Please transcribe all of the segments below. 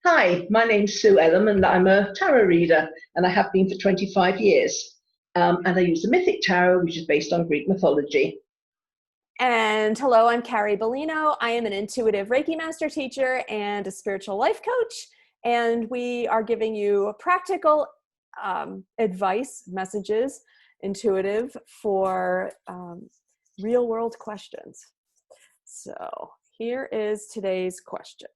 Hi, my name's Sue Ellam and I'm a tarot reader and I have been for 25 years. And I use the Mythic Tarot, which is based on Greek mythology. And hello, I'm Carrie Beleno. I am an intuitive Reiki master teacher and a spiritual life coach. And we are giving you practical advice, messages, intuitive for real world questions. So here is today's question.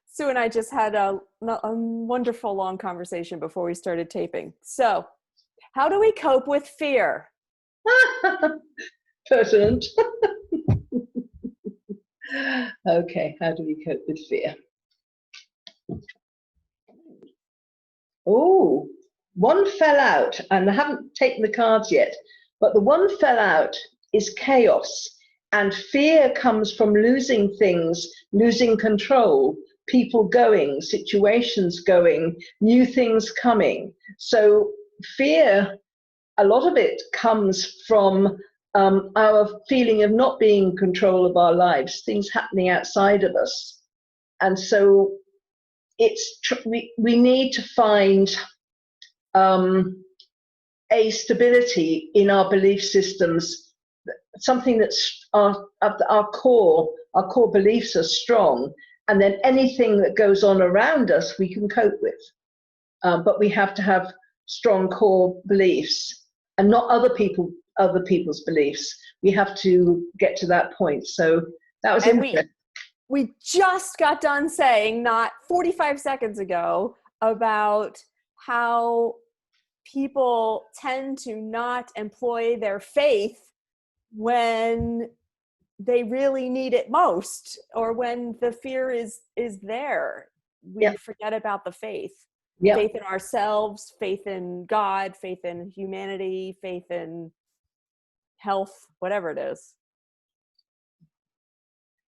Sue and I just had a wonderful long conversation before we started taping. So, how do we cope with fear? Pertinent. Okay, how do we cope with fear? Oh, one fell out, and I haven't taken the cards yet, but the one fell out is chaos. And fear comes from losing things, losing control, people going, situations going, new things coming. So fear, a lot of it comes from our feeling of not being in control of our lives, things happening outside of us. And so we need to find a stability in our belief systems, something that's our core beliefs are strong, and then anything that goes on around us we can cope with. But we have to have strong core beliefs and not other people's beliefs. We have to get to that point. So that was interesting. We just got done saying, not 45 seconds ago, about how people tend to not employ their faith when they really need it most, or when the fear is there. We forget about the faith. Faith in ourselves, faith in God, faith in humanity, faith in health, whatever it is.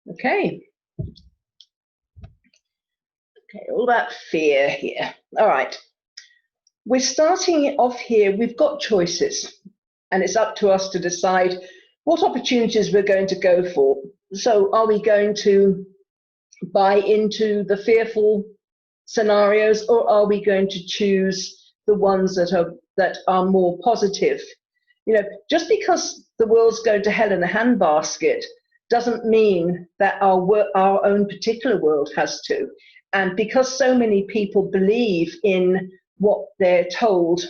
Okay, all about fear here. All right, we're starting off here. We've got choices, and it's up to us to decide what opportunities we're going to go for. So are we going to buy into the fearful scenarios, or are we going to choose the ones that are more positive? You know, just because the world's going to hell in a handbasket doesn't mean that our own particular world has to. And because so many people believe in what they're told,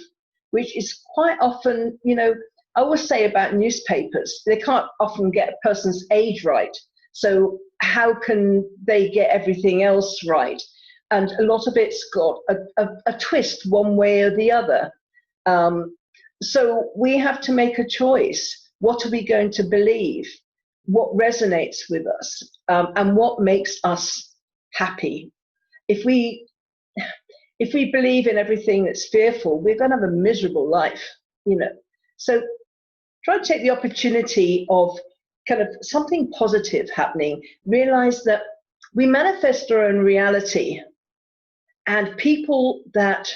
which is quite often, you know, I always say about newspapers, they can't often get a person's age right. So how can they get everything else right? And a lot of it's got a twist one way or the other. So we have to make a choice. What are we going to believe? What resonates with us? And what makes us happy? If we believe in everything that's fearful, we're going to have a miserable life, you know. So try to take the opportunity of kind of something positive happening. Realize that we manifest our own reality, and people that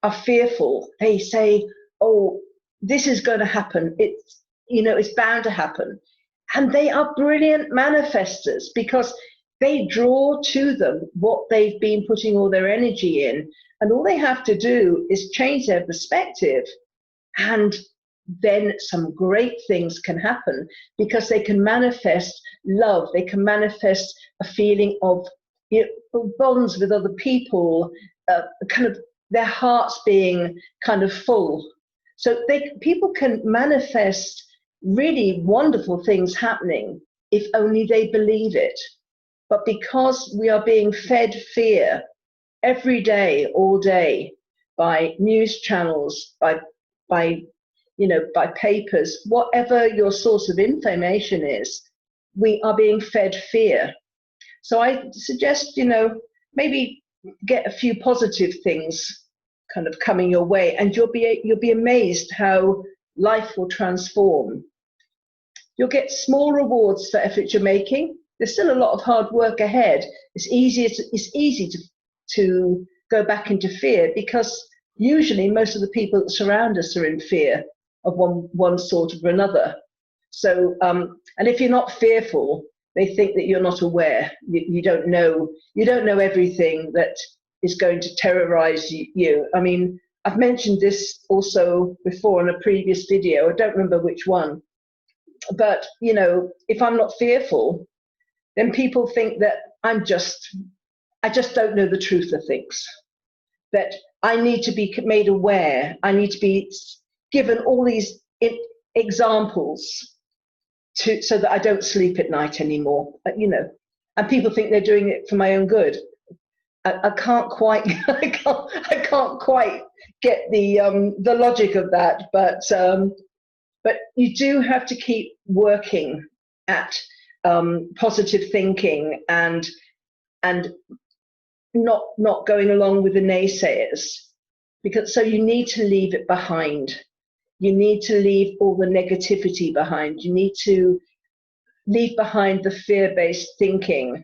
are fearful, they say, oh, this is going to happen. It's bound to happen. And they are brilliant manifestors because they draw to them what they've been putting all their energy in. And all they have to do is change their perspective, and then some great things can happen because they can manifest love. They can manifest a feeling of bonds with other people, kind of their hearts being kind of full. So people can manifest really wonderful things happening if only they believe it. But because we are being fed fear every day, all day, by news channels, by papers, whatever your source of information is, we are being fed fear. So I suggest, maybe get a few positive things kind of coming your way, and you'll be amazed how life will transform. You'll get small rewards for effort you're making. There's still a lot of hard work ahead. It's easy to go back into fear because usually most of the people that surround us are in fear of one sort or another. So, and if you're not fearful, They think that you're not aware. You don't know. You don't know everything that is going to terrorize you. I mean, I've mentioned this also before in a previous video. I don't remember which one. But, if I'm not fearful, then people think that I just don't know the truth of things. That I need to be made aware. I need to be given all these examples so that I don't sleep at night anymore. And people think they're doing it for my own good. I can't quite, I can't quite get the logic of that, but you do have to keep working at positive thinking and not going along with the naysayers, so you need to leave it behind. You need to leave all the negativity behind. You need to leave behind the fear-based thinking,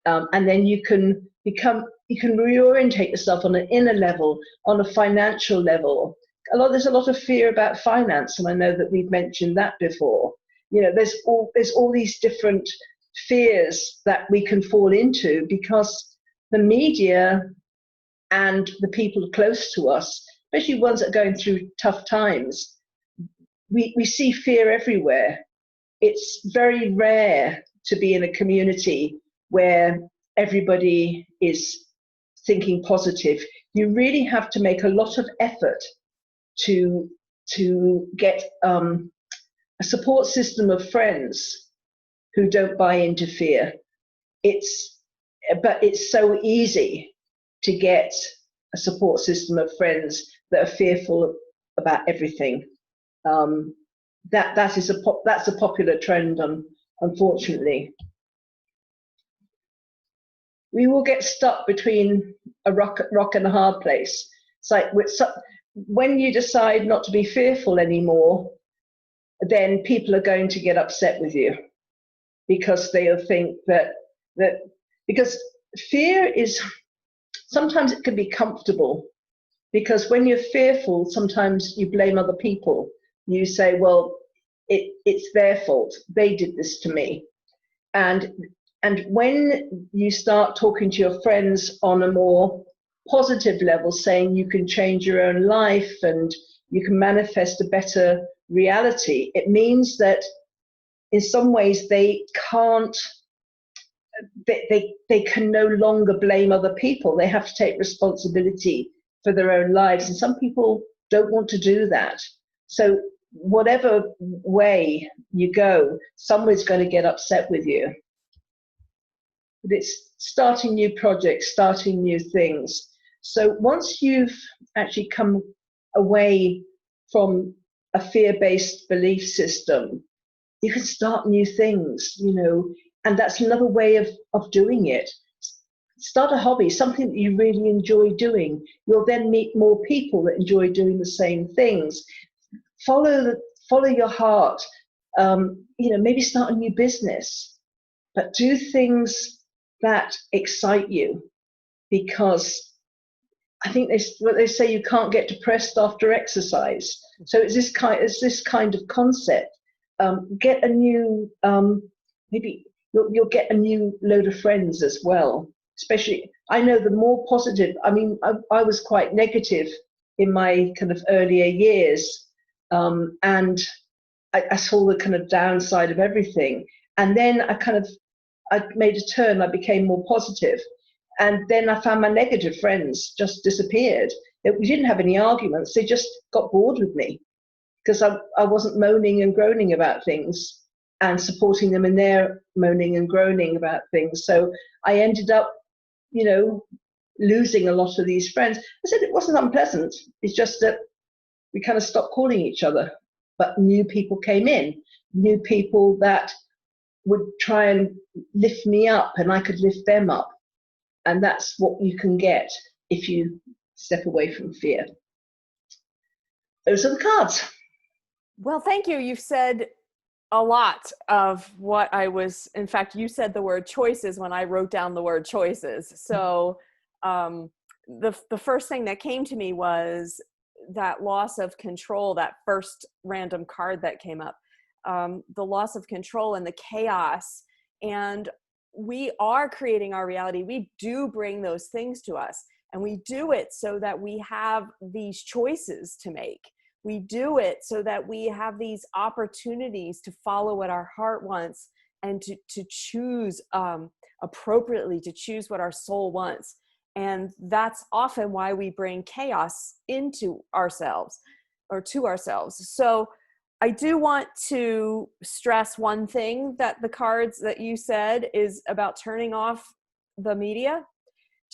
and then you can reorientate yourself on an inner level, on a financial level. There's a lot of fear about finance, and I know that we've mentioned that before. There's all these different fears that we can fall into because the media and the people close to us, especially ones that are going through tough times, we see fear everywhere. It's very rare to be in a community where everybody is thinking positive. You really have to make a lot of effort to get a support system of friends who don't buy into fear. But it's so easy to get a support system of friends that are fearful about everything. That's a popular trend, unfortunately. We will get stuck between a rock and a hard place. It's like when you decide not to be fearful anymore, then people are going to get upset with you because they'll think that because fear is, sometimes it can be comfortable, because when you're fearful, sometimes you blame other people. You say, well, it's their fault. They did this to me. And when you start talking to your friends on a more positive level, saying you can change your own life and you can manifest a better reality, it means that in some ways they can no longer blame other people. They have to take responsibility for their own lives. And some people don't want to do that. So whatever way you go, someone's going to get upset with you. But it's starting new projects, starting new things. So once you've actually come away from a fear-based belief system, you can start new things, and that's another way of doing it. Start a hobby, something that you really enjoy doing. You'll then meet more people that enjoy doing the same things. Follow your heart. Maybe start a new business, but do things that excite you, because I think they say you can't get depressed after exercise. So it's this kind of concept. Get a new maybe you'll get a new load of friends as well. Especially, I know the more positive. I mean, I was quite negative in my kind of earlier years, and I saw the kind of downside of everything. And then I made a turn. I became more positive, and then I found my negative friends just disappeared. We didn't have any arguments. They just got bored with me because I wasn't moaning and groaning about things and supporting them in their moaning and groaning about things. So I ended up, losing a lot of these friends. I said it wasn't unpleasant. It's just that we kind of stopped calling each other. But new people came in, new people that would try and lift me up and I could lift them up. And that's what you can get if you step away from fear. Those are the cards. Well, thank you. You've said a lot of what in fact, you said the word choices when I wrote down the word choices. So the first thing that came to me was that loss of control, that first random card that came up, the loss of control and the chaos and we are creating our reality. We do bring those things to us, and we do it so that we have these choices to make. We do it so that we have these opportunities to follow what our heart wants and to choose appropriately, to choose what our soul wants. And that's often why we bring chaos into ourselves or to ourselves. So I do want to stress one thing, that the cards that you said is about turning off the media,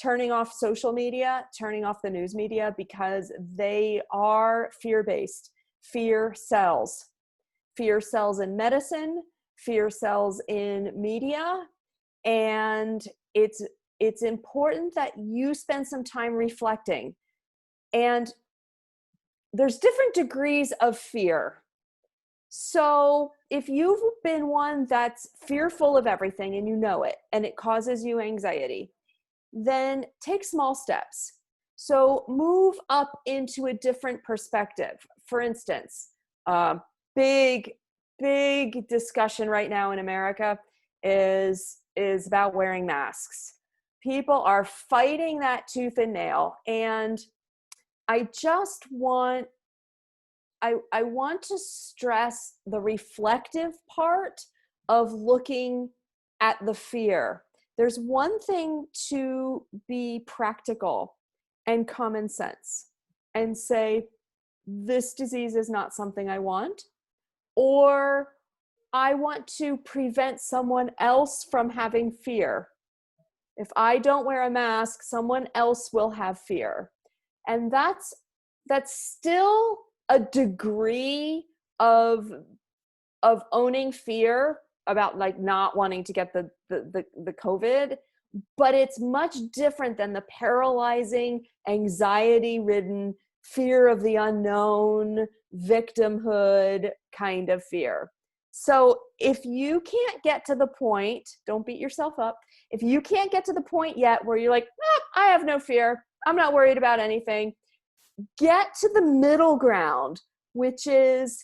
turning off social media, turning off the news media, because they are fear-based. Fear sells. Fear sells in medicine, fear sells in media, and it's important that you spend some time reflecting. And there's different degrees of fear. So if you've been one that's fearful of everything and you know it, and it causes you anxiety, then take small steps. So move up into a different perspective. For instance, big discussion right now in America is about wearing masks. People are fighting that tooth and nail. And I just want, I want to stress the reflective part of looking at the fear. There's one thing to be practical and common sense and say, this disease is not something I want, or I want to prevent someone else from having fear. If I don't wear a mask, someone else will have fear. And that's still a degree of owning fear about like not wanting to get the COVID, but it's much different than the paralyzing, anxiety-ridden fear of the unknown, victimhood kind of fear. So if you can't get to the point, don't beat yourself up. If you can't get to the point yet where you're like, I have no fear, I'm not worried about anything, get to the middle ground, which is,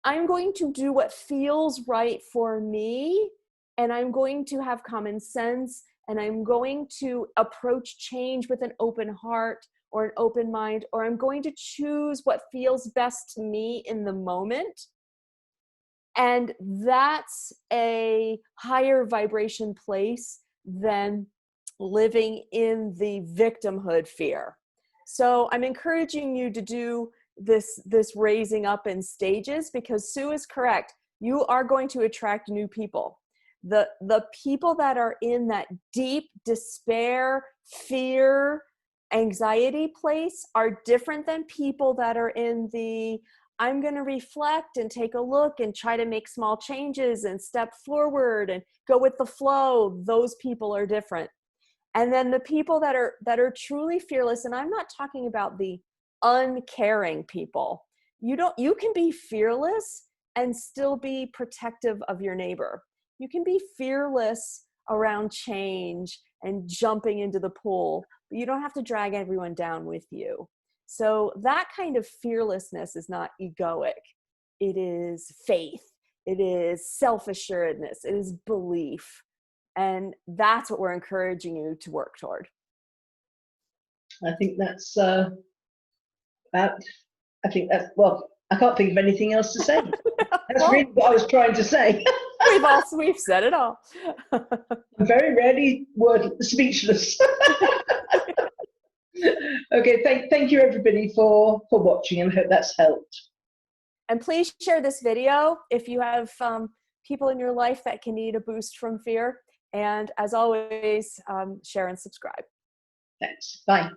I'm going to do what feels right for me, and I'm going to have common sense, and I'm going to approach change with an open heart or an open mind, or I'm going to choose what feels best to me in the moment. And that's a higher vibration place than living in the victimhood fear. So I'm encouraging you to do this raising up in stages, because Sue is correct. You are going to attract new people. The people that are in that deep despair, fear, anxiety place are different than people that are in the, I'm going to reflect and take a look and try to make small changes and step forward and go with the flow. Those people are different. And then the people that are truly fearless, and I'm not talking about the uncaring people. You can be fearless and still be protective of your neighbor. You can be fearless around change and jumping into the pool, but you don't have to drag everyone down with you. So that kind of fearlessness is not egoic. It is faith. It is self-assuredness. It is belief. And that's what we're encouraging you to work toward. I think that's well, I can't think of anything else to say. That's Well, really what I was trying to say. we've said it all. I'm very rarely speechless. Okay, thank you everybody for watching, and I hope that's helped. And please share this video if you have people in your life that can need a boost from fear. And as always, share and subscribe. Thanks. Bye.